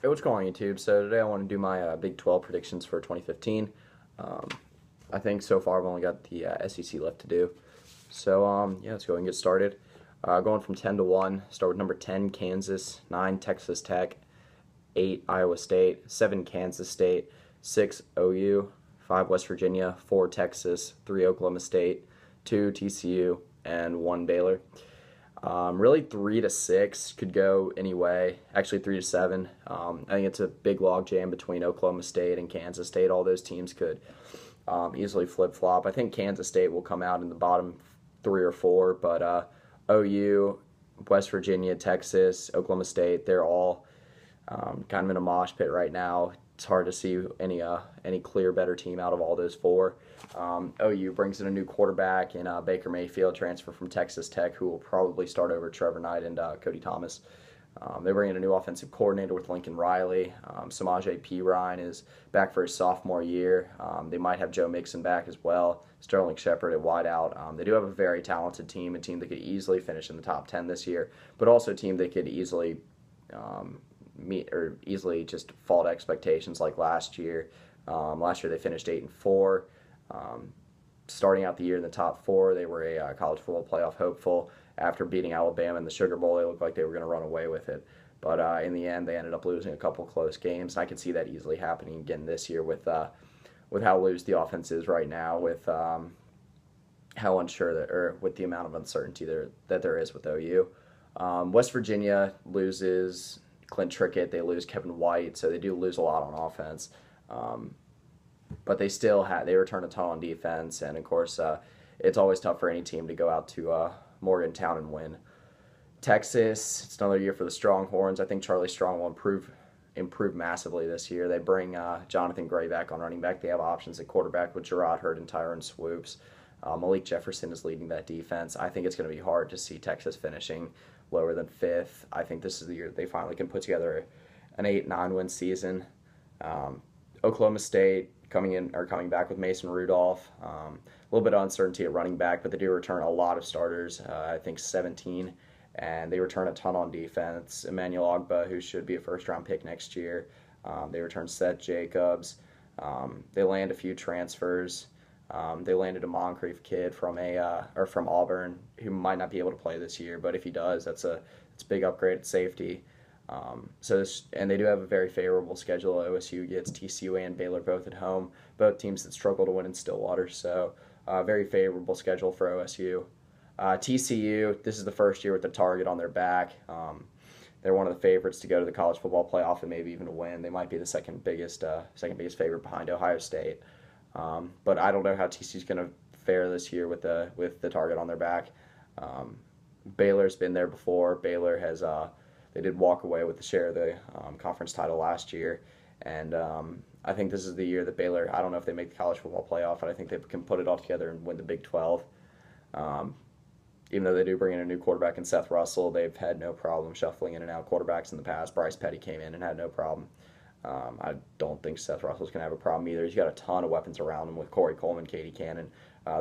Hey, what's going on YouTube? So today I want to do my Big 12 predictions for 2015. Um, I think so far I've only got the SEC left to do. So yeah, let's go and get started. Going from 10 to 1, start with number 10, Kansas, 9, Texas Tech, 8, Iowa State, 7, Kansas State, 6, OU, 5, West Virginia, 4, Texas, 3, Oklahoma State, 2, TCU, and 1, Baylor. Really 3 to 6 could go any way. Actually 3 to 7. I think it's a big log jam between Oklahoma State and Kansas State. All those teams could easily flip flop. I think Kansas State will come out in the bottom 3 or 4, but OU, West Virginia, Texas, Oklahoma State, they're all kind of in a mosh pit right now. It's hard to see any clear better team out of all those 4. OU brings in a new quarterback in Baker Mayfield, transfer from Texas Tech, who will probably start over Trevor Knight and Cody Thomas. They bring in a new offensive coordinator with Lincoln Riley. Samaje Perine is back for his sophomore year. They might have Joe Mixon back as well. Sterling Shepard at wideout. They do have a very talented team, a team that could easily finish in the top 10 this year, but also a team that could easily meet or easily just fall to expectations like last year. Last year they finished 8-4. Starting out the year in the top 4, they were a college football playoff hopeful. After beating Alabama in the Sugar Bowl, they looked like they were going to run away with it. But in the end, they ended up losing a couple close games. And I can see that easily happening again this year with how loose the offense is right now, with how unsure or with the amount of uncertainty that there is with OU. West Virginia loses Clint Trickett, they lose Kevin White, so they do lose a lot on offense. But they still they return a ton on defense, and of course, it's always tough for any team to go out to Morgantown and win. Texas, it's another year for the Stronghorns. I think Charlie Strong will improve massively this year. They bring Jonathan Gray back on running back. They have options at quarterback with Gerard Hurd and Tyrone Swoops. Malik Jefferson is leading that defense. I think it's going to be hard to see Texas finishing lower than 5th. I think this is the year they finally can put together an 8-9 win season. Oklahoma State coming back with Mason Rudolph. A little bit of uncertainty at running back, but they do return a lot of starters. I think 17, and they return a ton on defense. Emmanuel Ogbah, who should be a first-round pick next year. They return Seth Jacobs. They land a few transfers. They landed a Moncrief kid from Auburn who might not be able to play this year, but if he does, it's a big upgrade at safety. And they do have a very favorable schedule. OSU gets TCU and Baylor both at home, both teams that struggle to win in Stillwater. So very favorable schedule for OSU. TCU, this is the first year with the target on their back. They're one of the favorites to go to the college football playoff and maybe even to win. They might be the second biggest favorite behind Ohio State. But I don't know how TCU's going to fare this year with the target on their back. Baylor's been there before. Baylor has they did walk away with the share of the conference title last year, and I think this is the year that Baylor, I don't know if they make the college football playoff, but I think they can put it all together and win the Big 12. Even though they do bring in a new quarterback in Seth Russell, they've had no problem shuffling in and out quarterbacks in the past. Bryce Petty came in and had no problem. I don't think Seth Russell's going to have a problem either. He's got a ton of weapons around him with Corey Coleman, Katie Cannon.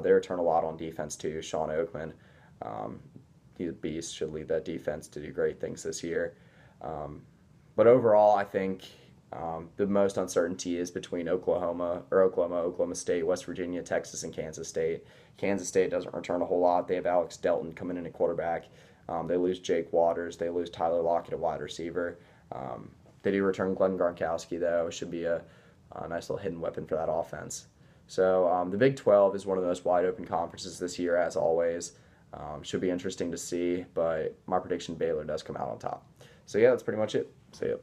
They return a lot on defense too. Sean Oakman, he's a beast, should lead that defense to do great things this year. But overall, I think the most uncertainty is between Oklahoma, Oklahoma State, West Virginia, Texas, and Kansas State. Kansas State doesn't return a whole lot. They have Alex Delton coming in at quarterback. They lose Jake Waters. They lose Tyler Lockett at wide receiver. They do return Glenn Gronkowski, though. Should be a nice little hidden weapon for that offense. So the Big 12 is one of the most wide-open conferences this year, as always. Should be interesting to see, but my prediction, Baylor does come out on top. So yeah, that's pretty much it. See ya.